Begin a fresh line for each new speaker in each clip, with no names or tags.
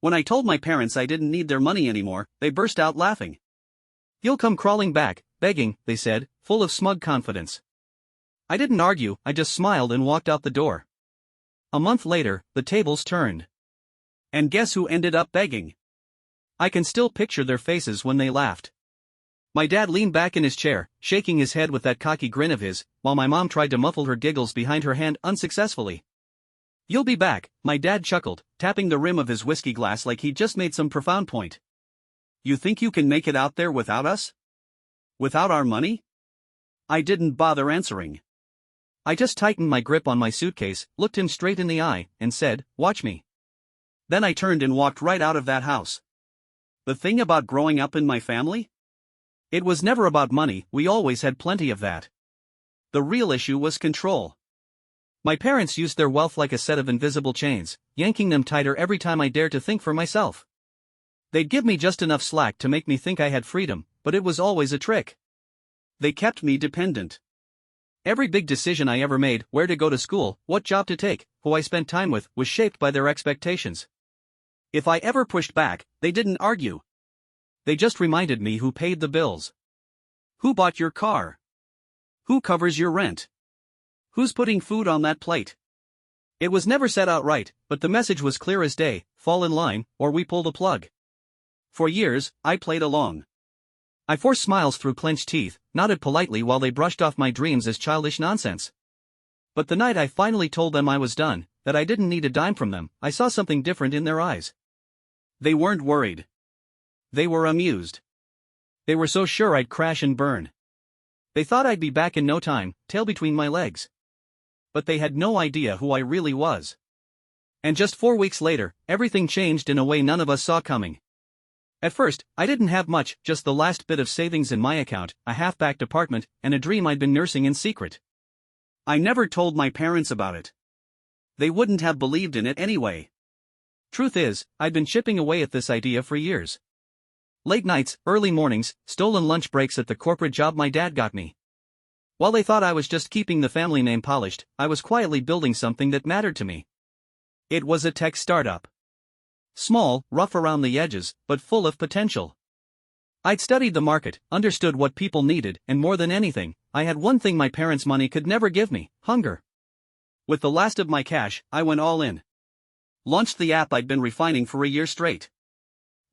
When I told my parents I didn't need their money anymore, they burst out laughing.
"You'll come crawling back, begging," they said, full of smug confidence. I didn't argue, I just smiled and walked out the door. A month later, the tables turned.
And guess who ended up begging?
I can still picture their faces when they laughed. My dad leaned back in his chair, shaking his head with that cocky grin of his, while my mom tried to muffle her giggles behind her hand unsuccessfully.
"You'll be back," my dad chuckled, tapping the rim of his whiskey glass like he'd just made some profound point. "You think you can make it out there without us? Without our money?" I didn't bother answering.
I just tightened my grip on my suitcase, looked him straight in the eye, and said, "Watch me."
Then I turned and walked right out of that house. The thing about growing up in my family? It was never about money, we always had plenty of that. The real issue was control.
My parents used their wealth like a set of invisible chains, yanking them tighter every time I dared to think for myself. They'd give me just enough slack to make me think I had freedom, but it was always a trick.
They kept me dependent.
Every big decision I ever made, where to go to school, what job to take, who I spent time with, was shaped by their expectations.
If I ever pushed back, they didn't argue.
They just reminded me who paid the bills.
Who bought your car? Who covers your rent? Who's putting food on that plate?
It was never said outright, but the message was clear as day: fall in line, or we pull the plug.
For years, I played along.
I forced smiles through clenched teeth, nodded politely while they brushed off my dreams as childish nonsense. But the night I finally told them I was done, that I didn't need a dime from them, I saw something different in their eyes.
They weren't worried. They were amused.
They were so sure I'd crash and burn. They thought I'd be back in no time, tail between my legs. But they had no idea who I really was. And just 4 weeks later, everything changed in a way none of us saw coming. At first, I didn't have much, just the last bit of savings in my account, a half-backed apartment, and a dream I'd been nursing in secret.
I never told my parents about it. They wouldn't have believed in it anyway.
Truth is, I'd been chipping away at this idea for years. Late nights, early mornings, stolen lunch breaks at the corporate job my dad got me. While they thought I was just keeping the family name polished, I was quietly building something that mattered to me. It was a tech startup. Small, rough around the edges, but full of potential. I'd studied the market, understood what people needed, and more than anything, I had one thing my parents' money could never give me: hunger.
With the last of my cash, I went all in. Launched the app I'd been refining for a year straight.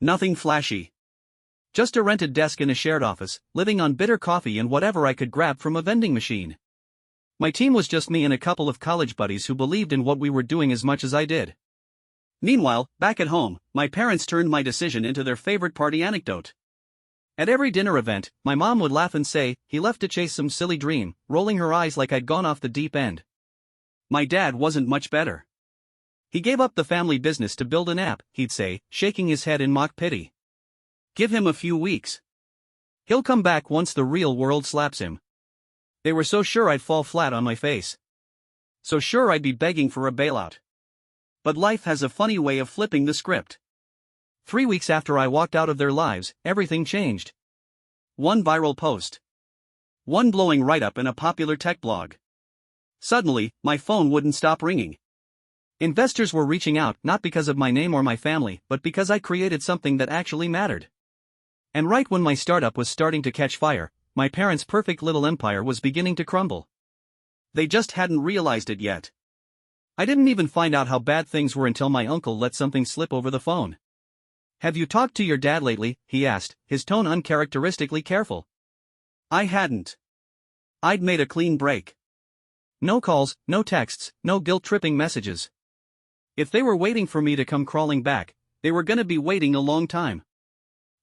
Nothing flashy. Just a rented desk in a shared office, living on bitter coffee and whatever I could grab from a vending machine. My team was just me and a couple of college buddies who believed in what we were doing as much as I did. Meanwhile, back at home, my parents turned my decision into their favorite party anecdote.
At every dinner event, my mom would laugh and say, "He left to chase some silly dream," rolling her eyes like I'd gone off the deep end.
My dad wasn't much better.
"He gave up the family business to build an app," he'd say, shaking his head in mock pity.
"Give him a few weeks.
He'll come back once the real world slaps him." They were so sure I'd fall flat on my face.
So sure I'd be begging for a bailout. But life has a funny way of flipping the script.
3 weeks after I walked out of their lives, everything changed.
One viral post. One glowing write-up in a popular tech blog. Suddenly, my phone wouldn't stop ringing.
Investors were reaching out not because of my name or my family, but because I created something that actually mattered. And right when my startup was starting to catch fire, my parents' perfect little empire was beginning to crumble.
They just hadn't realized it yet.
I didn't even find out how bad things were until my uncle let something slip over the phone. "Have you talked to your dad lately?" he asked, his tone uncharacteristically careful.
I hadn't. I'd made a clean break.
No calls, no texts, no guilt-tripping messages. If they were waiting for me to come crawling back, they were gonna be waiting a long time.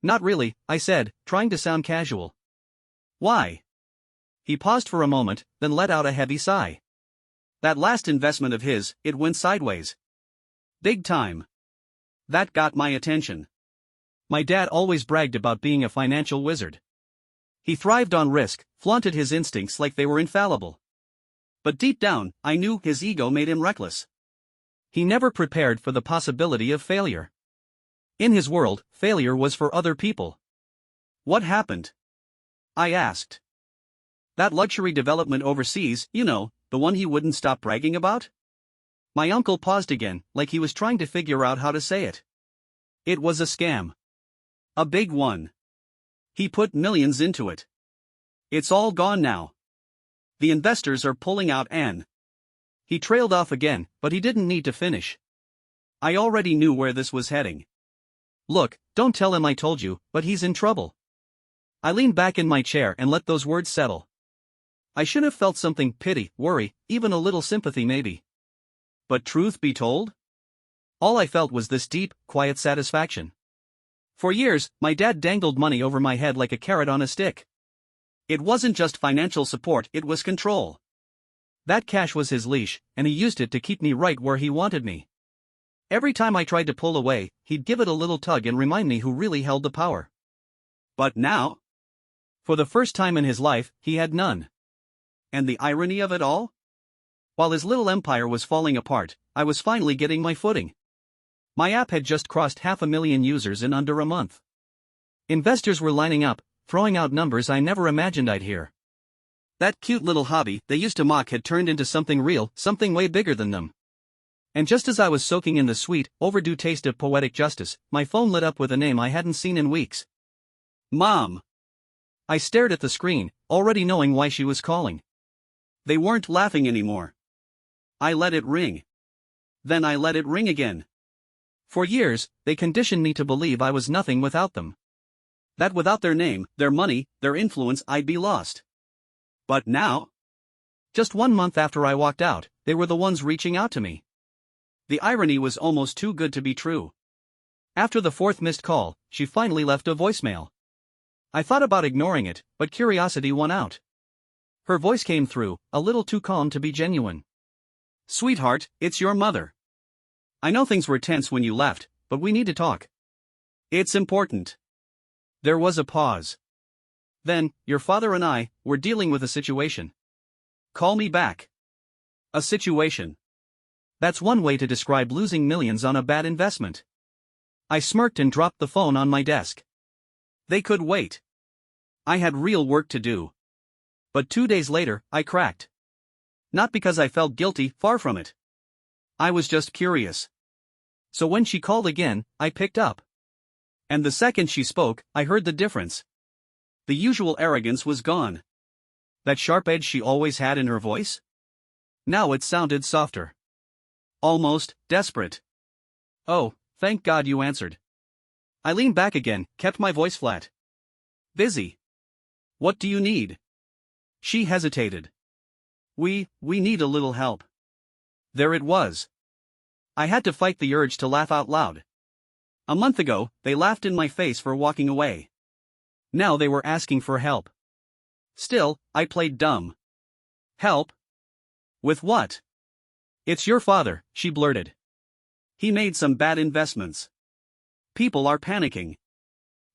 "Not really," I said, trying to sound casual.
"Why?"
He paused for a moment, then let out a heavy sigh.
That last investment of his, it went sideways. Big time. That got my attention.
My dad always bragged about being a financial wizard. He thrived on risk, flaunted his instincts like they were infallible.
But deep down, I knew his ego made him reckless.
He never prepared for the possibility of failure. In his world, failure was for other people.
"What happened?" I asked. "That luxury development overseas, you know, the one he wouldn't stop bragging about?" My uncle paused again, like he was trying to figure out how to say it. It was a scam. A big one. He put millions into it. It's all gone now. The investors are pulling out and... He trailed off again, but he didn't need to finish. I already knew where this was heading. Look, don't tell him I told you, but he's in trouble. I leaned back in my chair and let those words settle. I should have felt something, pity, worry, even a little sympathy maybe. But truth be told? All I felt was this deep, quiet satisfaction. For years, my dad dangled money over my head like a carrot on a stick. It wasn't just financial support, it was control. That cash was his leash, and he used it to keep me right where he wanted me. Every time I tried to pull away, he'd give it a little tug and remind me who really held the power. But now? For the first time in his life, he had none. And the irony of it all? While his little empire was falling apart, I was finally getting my footing. My app had just crossed 500,000 users in under a month. Investors were lining up, throwing out numbers I never imagined I'd hear. That cute little hobby they used to mock had turned into something real, something way bigger than them. And just as I was soaking in the sweet, overdue taste of poetic justice, my phone lit up with a name I hadn't seen in weeks. Mom! I stared at the screen, already knowing why she was calling. They weren't laughing anymore. I let it ring. Then I let it ring again. For years, they conditioned me to believe I was nothing without them. That without their name, their money, their influence, I'd be lost. But now? Just 1 month after I walked out, they were the ones reaching out to me. The irony was almost too good to be true. After the 4th missed call, she finally left a voicemail. I thought about ignoring it, but curiosity won out. Her voice came through, a little too calm to be genuine. Sweetheart, it's your mother. I know things were tense when you left, but we need to talk. It's important. There was a pause. Then, your father and I were dealing with a situation. Call me back. A situation. That's one way to describe losing millions on a bad investment. I smirked and dropped the phone on my desk. They could wait. I had real work to do. But 2 days later, I cracked. Not because I felt guilty, far from it. I was just curious. So when she called again, I picked up. And the second she spoke, I heard the difference. The usual arrogance was gone. That sharp edge she always had in her voice? Now it sounded softer. Almost desperate. Oh, thank God you answered. I leaned back again, kept my voice flat. Busy. What do you need? She hesitated. We need a little help. There it was. I had to fight the urge to laugh out loud. A month ago, they laughed in my face for walking away. Now they were asking for help. Still, I played dumb. Help? With what? It's your father, she blurted. He made some bad investments. People are panicking.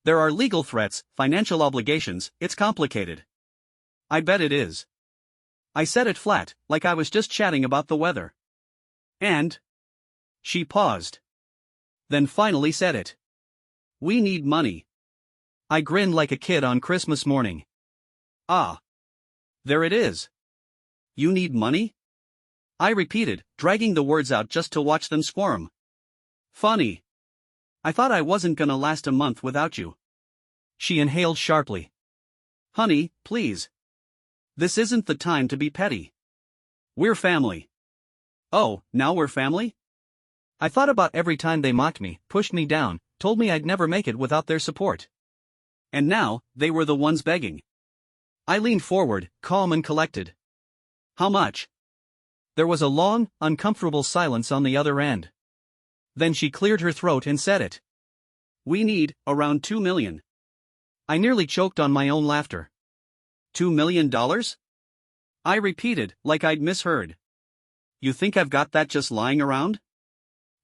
There are legal threats, financial obligations, it's complicated. I bet it is. I said it flat, like I was just chatting about the weather. And? She paused. Then finally said it. We need money. I grinned like a kid on Christmas morning. Ah. There it is. You need money? I repeated, dragging the words out just to watch them squirm. Funny. I thought I wasn't gonna last a month without you. She inhaled sharply. Honey, please. This isn't the time to be petty. We're family. Oh, now we're family? I thought about every time they mocked me, pushed me down, told me I'd never make it without their support. And now, they were the ones begging. I leaned forward, calm and collected. How much? There was a long, uncomfortable silence on the other end. Then she cleared her throat and said it. We need, around $2 million. I nearly choked on my own laughter. $2 million? I repeated, like I'd misheard. You think I've got that just lying around?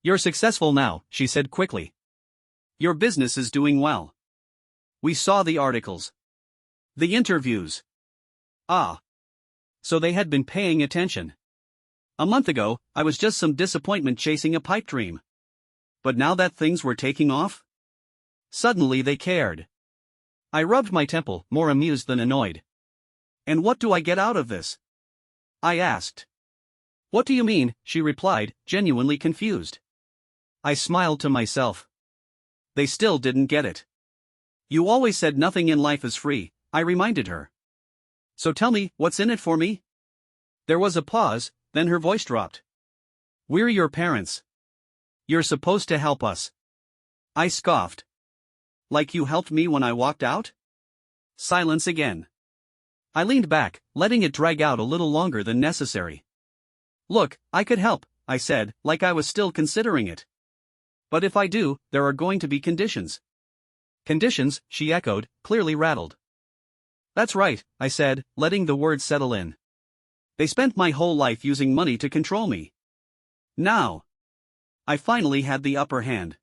You're successful now, she said quickly. Your business is doing well. We saw the articles. The interviews. Ah. So they had been paying attention. A month ago, I was just some disappointment chasing a pipe dream. But now that things were taking off? Suddenly they cared. I rubbed my temple, more amused than annoyed. And what do I get out of this? I asked. What do you mean? She replied, genuinely confused. I smiled to myself. they still didn't get it. You always said nothing in life is free, I reminded her. So tell me, what's in it for me? There was a pause, then her voice dropped. We're your parents. You're supposed to help us. I scoffed. Like you helped me when I walked out? Silence again. I leaned back, letting it drag out a little longer than necessary. Look, I could help, I said, like I was still considering it. But if I do, there are going to be conditions. Conditions, she echoed, clearly rattled. That's right, I said, letting the words settle in. They spent my whole life using money to control me. Now, I finally had the upper hand.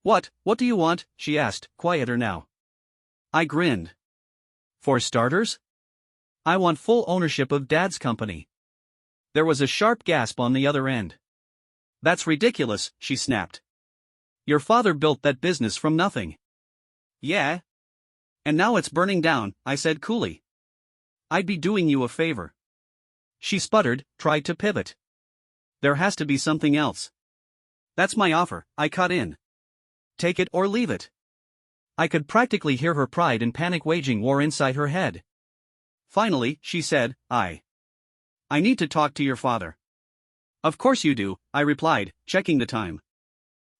What do you want? She asked, quieter now. I grinned. For starters? I want full ownership of Dad's company. There was a sharp gasp on the other end. That's ridiculous, she snapped. Your father built that business from nothing. Yeah. And now it's burning down, I said coolly. I'd be doing you a favor. She sputtered, tried to pivot. There has to be something else. That's my offer, I cut in. Take it or leave it. I could practically hear her pride and panic waging war inside her head. Finally, she said, I need to talk to your father. Of course you do, I replied, checking the time.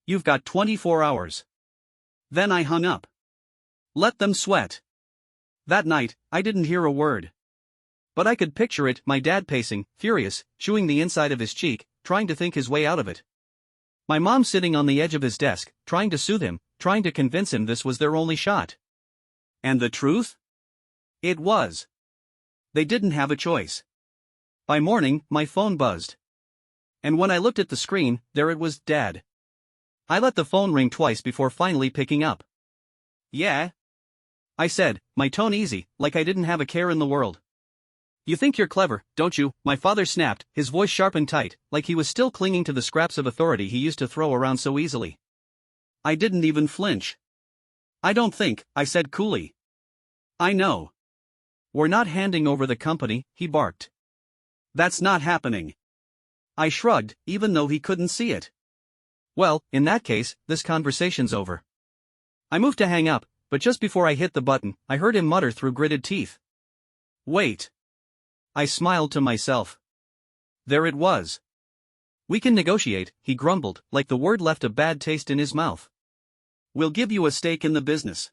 You've got 24 hours. Then I hung up. Let them sweat. That night, I didn't hear a word. But I could picture it, my dad pacing, furious, chewing the inside of his cheek, trying to think his way out of it. My mom sitting on the edge of his desk, trying to soothe him, trying to convince him this was their only shot. And the truth? It was. They didn't have a choice. By morning, my phone buzzed. And when I looked at the screen, there it was, Dad. I let the phone ring twice before finally picking up. Yeah? I said, my tone easy, like I didn't have a care in the world. You think you're clever, don't you? My father snapped, his voice sharp and tight, like he was still clinging to the scraps of authority he used to throw around so easily. I didn't even flinch. I don't think, I said coolly. I know. We're not handing over the company, he barked. That's not happening. I shrugged, even though he couldn't see it. Well, in that case, this conversation's over. I moved to hang up, but just before I hit the button, I heard him mutter through gritted teeth. Wait. I smiled to myself. There it was. We can negotiate, he grumbled, like the word left a bad taste in his mouth. We'll give you a stake in the business.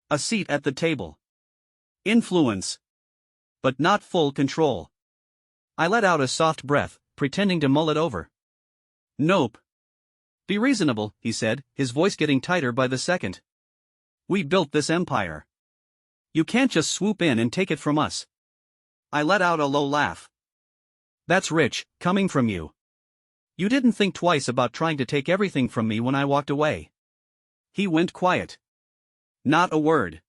A seat at the table. Influence. But not full control. I let out a soft breath, pretending to mull it over. Nope. Be reasonable, he said, his voice getting tighter by the second. We built this empire. You can't just swoop in and take it from us. I let out a low laugh. That's rich, coming from you. You didn't think twice about trying to take everything from me when I walked away. He went quiet. Not a word.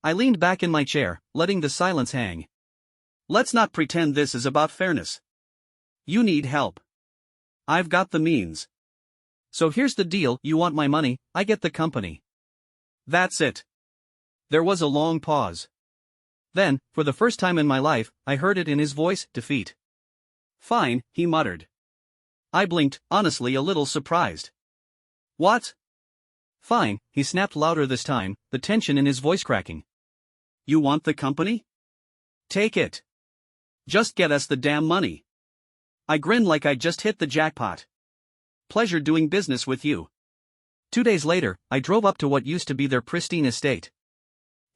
I leaned back in my chair, letting the silence hang. Let's not pretend this is about fairness. You need help. I've got the means. So here's the deal, you want my money, I get the company. That's it. There was a long pause. Then, for the first time in my life, I heard it in his voice, defeat. Fine, he muttered. I blinked, honestly a little surprised. What? Fine, he snapped louder this time, the tension in his voice cracking. You want the company? Take it. Just get us the damn money. I grinned like I'd just hit the jackpot. Pleasure doing business with you. 2 days later, I drove up to what used to be their pristine estate.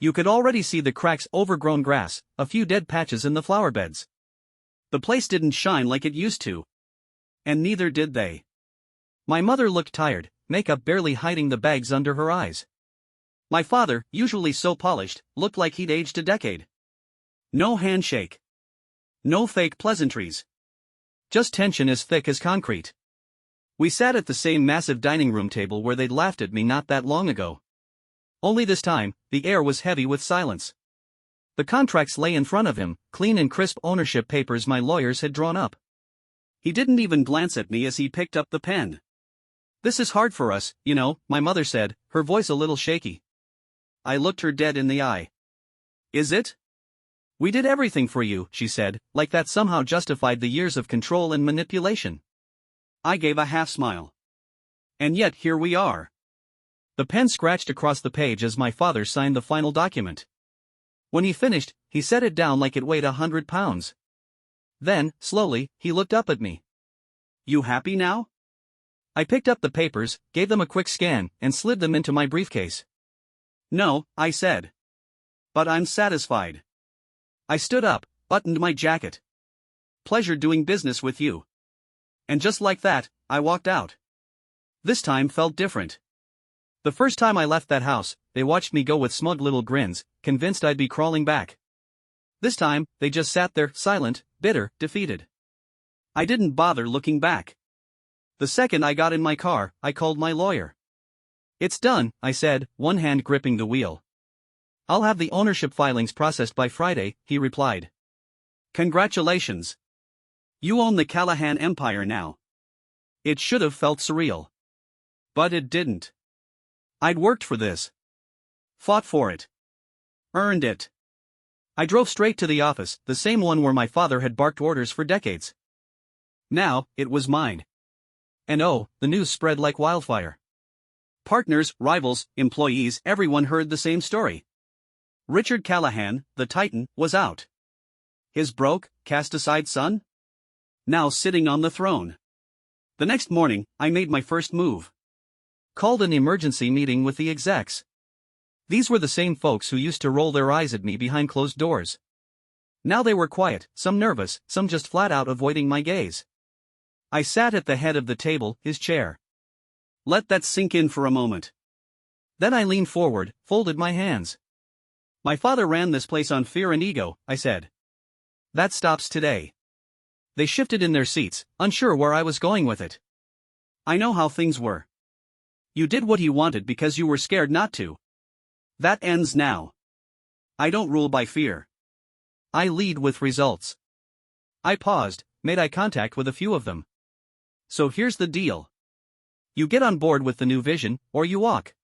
You could already see the cracks, overgrown grass, a few dead patches in the flower beds. The place didn't shine like it used to. And neither did they. My mother looked tired, makeup barely hiding the bags under her eyes. My father, usually so polished, looked like he'd aged a decade. No handshake. No fake pleasantries. Just tension as thick as concrete. We sat at the same massive dining room table where they'd laughed at me not that long ago. Only this time, the air was heavy with silence. The contracts lay in front of him, clean and crisp ownership papers my lawyers had drawn up. He didn't even glance at me as he picked up the pen. This is hard for us, you know, my mother said, her voice a little shaky. I looked her dead in the eye. Is it? We did everything for you, she said, like that somehow justified the years of control and manipulation. I gave a half smile. And yet here we are.
The pen scratched across the page as my father signed the final document. When he finished, he set it down like it weighed 100 pounds. Then, slowly, he looked up at me.
You happy now?
I picked up the papers, gave them a quick scan, and slid them into my briefcase.
No, I said. But I'm satisfied. I stood up, buttoned my jacket. Pleasure doing business with you. And just like that, I walked out. This time felt different. The first time I left that house, they watched me go with smug little grins, convinced I'd be crawling back. This time, they just sat there, silent, bitter, defeated. I didn't bother looking back. The second I got in my car, I called my lawyer. It's done, I said, one hand gripping the wheel. I'll have the ownership filings processed by Friday, he replied. Congratulations. You own the Callahan empire now. It should have felt surreal. But it didn't. I'd worked for this. Fought for it. Earned it. I drove straight to the office, the same one where my father had barked orders for decades. Now, it was mine. And oh, the news spread like wildfire. Partners, rivals, employees, everyone heard the same story. Richard Callahan, the Titan, was out. His broke, cast-aside son? Now sitting on the throne. The next morning, I made my first move. Called an emergency meeting with the execs. These were the same folks who used to roll their eyes at me behind closed doors. Now they were quiet, some nervous, some just flat out avoiding my gaze. I sat at the head of the table, his chair. Let that sink in for a moment. Then I leaned forward, folded my hands. My father ran this place on fear and ego, I said. That stops today. They shifted in their seats, unsure where I was going with it. I know how things were. You did what he wanted because you were scared not to. That ends now. I don't rule by fear. I lead with results. I paused, made eye contact with a few of them. So here's the deal. You get on board with the new vision, or you walk.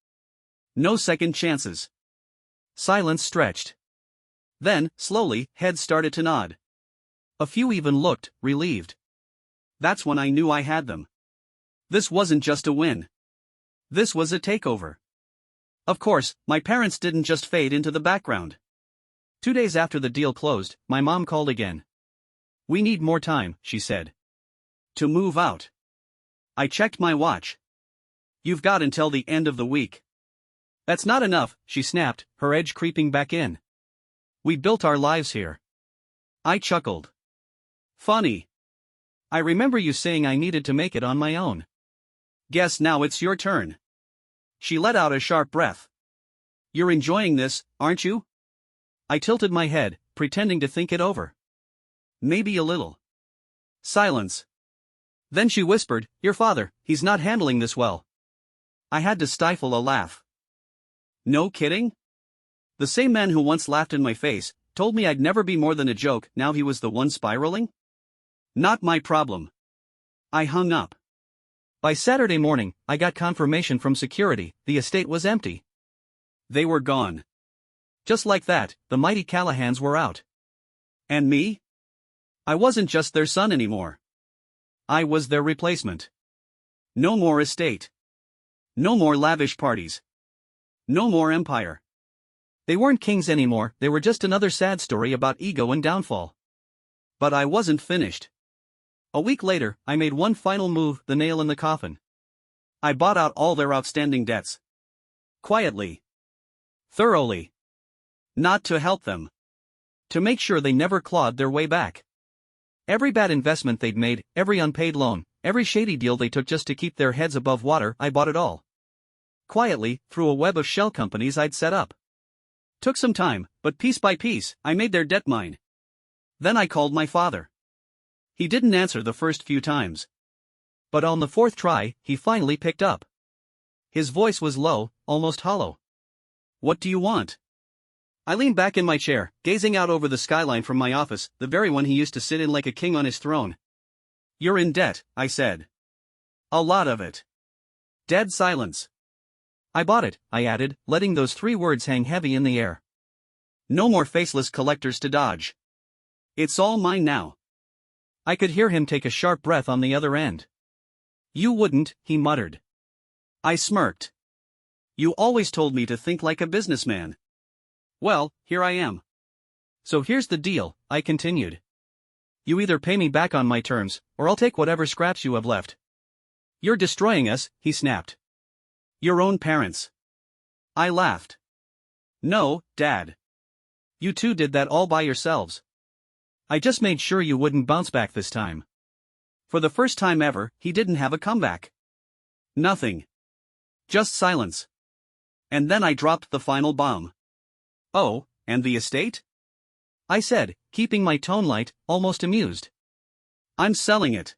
No second chances. Silence stretched. Then, slowly, heads started to nod. A few even looked relieved. That's when I knew I had them. This wasn't just a win. This was a takeover. Of course, my parents didn't just fade into the background. 2 days after the deal closed, my mom called again. We need more time, she said. To move out. I checked my watch. You've got until the end of the week. That's not enough, she snapped, her edge creeping back in. We built our lives here. I chuckled. Funny. I remember you saying I needed to make it on my own. Guess now it's your turn. She let out a sharp breath. You're enjoying this, aren't you? I tilted my head, pretending to think it over. Maybe a little. Silence. Then she whispered, Your father, he's not handling this well. I had to stifle a laugh. No kidding? The same man who once laughed in my face, told me I'd never be more than a joke, now he was the one spiraling? Not my problem. I hung up. By Saturday morning, I got confirmation from security, the estate was empty. They were gone. Just like that, the mighty Callahans were out. And me? I wasn't just their son anymore. I was their replacement. No more estate. No more lavish parties. No more empire. They weren't kings anymore, they were just another sad story about ego and downfall. But I wasn't finished. A week later, I made one final move, the nail in the coffin. I bought out all their outstanding debts. Quietly. Thoroughly. Not to help them. To make sure they never clawed their way back. Every bad investment they'd made, every unpaid loan, every shady deal they took just to keep their heads above water, I bought it all. Quietly, through a web of shell companies I'd set up. Took some time, but piece by piece, I made their debt mine. Then I called my father. He didn't answer the first few times. But on the fourth try, he finally picked up. His voice was low, almost hollow. What do you want? I leaned back in my chair, gazing out over the skyline from my office, the very one he used to sit in like a king on his throne. You're in debt, I said. A lot of it. Dead silence. I bought it, I added, letting those 3 words hang heavy in the air. No more faceless collectors to dodge. It's all mine now. I could hear him take a sharp breath on the other end. You wouldn't, he muttered. I smirked. You always told me to think like a businessman. Well, here I am.
So here's the deal, I continued. You either pay me back on my terms, or I'll take whatever scraps you have left.
You're destroying us, he snapped. Your own parents. I laughed. No, Dad.
You two did that all by yourselves. I just made sure you wouldn't bounce back this time.
For the first time ever, he didn't have a comeback. Nothing. Just silence. And then I dropped the final bomb. Oh, and the estate?
I said, keeping my tone light, almost amused.
I'm selling it.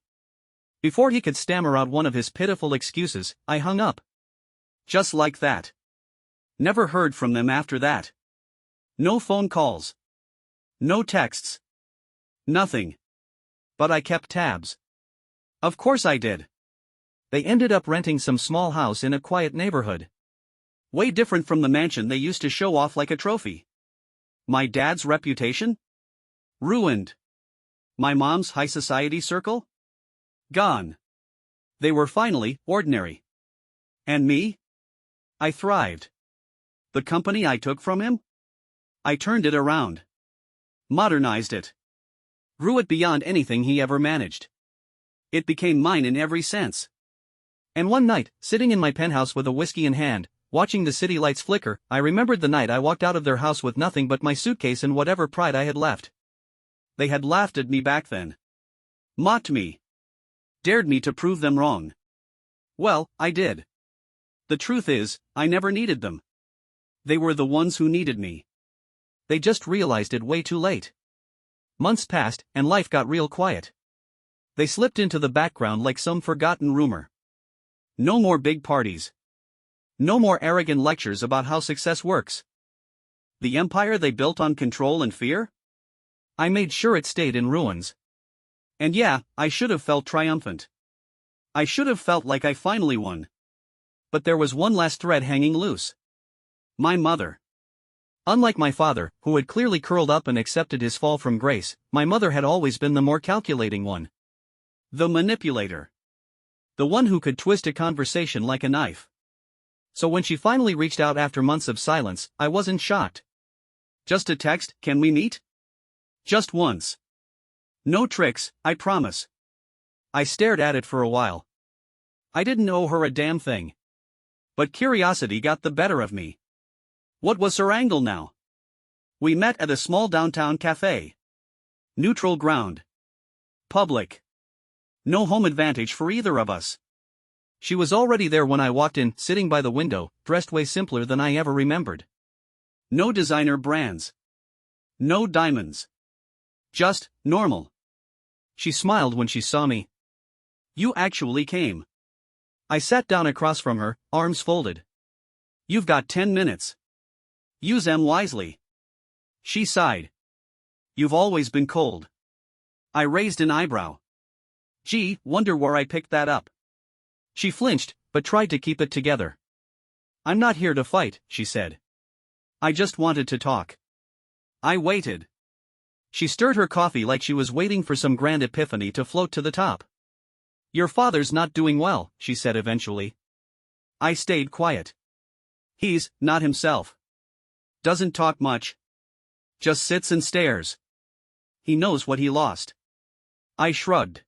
Before he could stammer out one of his pitiful excuses, I hung up.
Just like that. Never heard from them after that. No phone calls. No texts. Nothing. But I kept tabs. Of course I did.
They ended up renting some small house in a quiet neighborhood.
Way different from the mansion they used to show off like a trophy. My dad's reputation? Ruined. My mom's high society circle? Gone. They were finally ordinary. And me? I thrived. The company I took from him? I turned it around. Modernized it. Grew it beyond anything he ever managed. It became mine in every sense.
And one night, sitting in my penthouse with a whiskey in hand, watching the city lights flicker, I remembered the night I walked out of their house with nothing but my suitcase and whatever pride I had left.
They had laughed at me back then. Mocked me. Dared me to prove them wrong. Well, I did. The truth is, I never needed them. They were the ones who needed me.
They just realized it way too late. Months passed, and life got real quiet. They slipped into the background like some forgotten rumor.
No more big parties. No more arrogant lectures about how success works. The empire they built on control and fear?
I made sure it stayed in ruins.
And yeah, I should have felt triumphant. I should have felt like I finally won. But there was one last thread hanging loose. My mother.
Unlike my father, who had clearly curled up and accepted his fall from grace, my mother had always been the more calculating one.
The manipulator. The one who could twist a conversation like a knife.
So when she finally reached out after months of silence, I wasn't shocked.
Just a text, can we meet? Just once. No tricks, I promise. I stared at it for a while. I didn't owe her a damn thing. But curiosity got the better of me. What was her angle now? We met at a small downtown cafe. Neutral ground. Public. No home advantage for either of us.
She was already there when I walked in, sitting by the window, dressed way simpler than I ever remembered.
No designer brands. No diamonds. Just normal.
She smiled when she saw me.
You actually came.
I sat down across from her, arms folded.
You've got 10 minutes. Use them wisely. She sighed. You've always been cold. I raised an eyebrow. Gee, wonder where I picked that up.
She flinched, but tried to keep it together.
I'm not here to fight, she said. I just wanted to talk. I waited. She stirred her coffee like she was waiting for some grand epiphany to float to the top. Your father's not doing well, she said eventually. I stayed quiet. He's not himself. Doesn't talk much. Just sits and stares. He knows what he lost. I shrugged.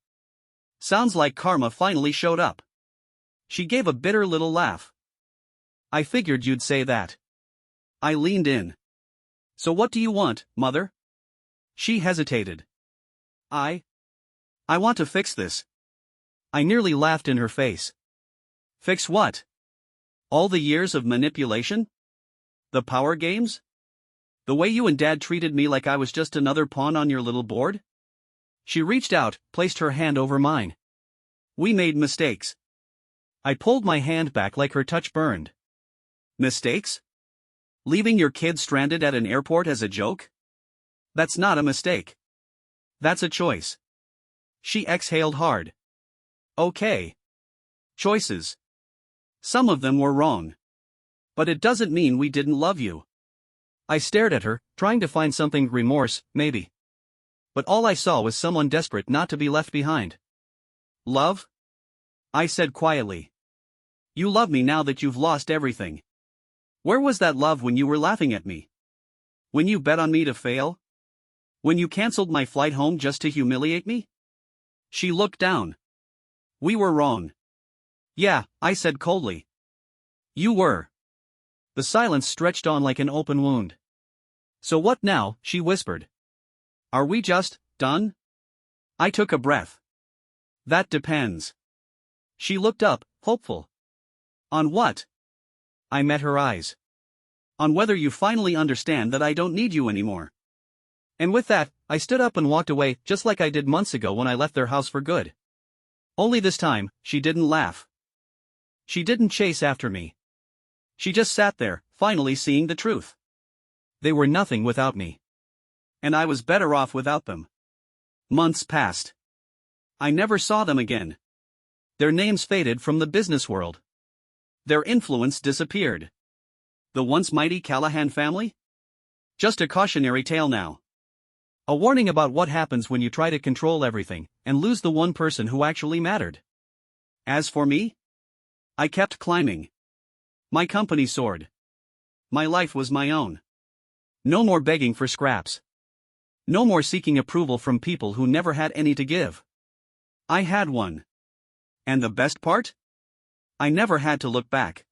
Sounds like karma finally showed up. She gave a bitter little laugh. I figured you'd say that. I leaned in. So what do you want, Mother? She hesitated. I want to fix this. I nearly laughed in her face. Fix what? All the years of manipulation? The power games? The way you and Dad treated me like I was just another pawn on your little board? She reached out, placed her hand over mine. We made mistakes. I pulled my hand back like her touch burned. Mistakes? Leaving your kid stranded at an airport as a joke? That's not a mistake. That's a choice. She exhaled hard. Okay. Choices. Some of them were wrong. But it doesn't mean we didn't love you. I stared at her, trying to find something, remorse, maybe. But all I saw was someone desperate not to be left behind. Love? I said quietly. You love me now that you've lost everything. Where was that love when you were laughing at me? When you bet on me to fail? When you cancelled my flight home just to humiliate me? She looked down. We were wrong.
Yeah, I said coldly.
You were.
The silence stretched on like an open wound.
So what now? She whispered. Are we just done? I took a breath. That depends. She looked up, hopeful. On what?
I met her eyes.
On whether you finally understand that I don't need you anymore.
And with that, I stood up and walked away just like I did months ago when I left their house for good.
Only this time, she didn't laugh. She didn't chase after me. She just sat there, finally seeing the truth.
They were nothing without me.
And I was better off without them. Months passed. I never saw them again. Their names faded from the business world. Their influence disappeared. The once mighty Callahan family? Just a cautionary tale now.
A warning about what happens when you try to control everything, and lose the one person who actually mattered.
As for me? I kept climbing. My company soared. My life was my own.
No more begging for scraps. No more seeking approval from people who never had any to give.
I had one. And the best part? I never had to look back.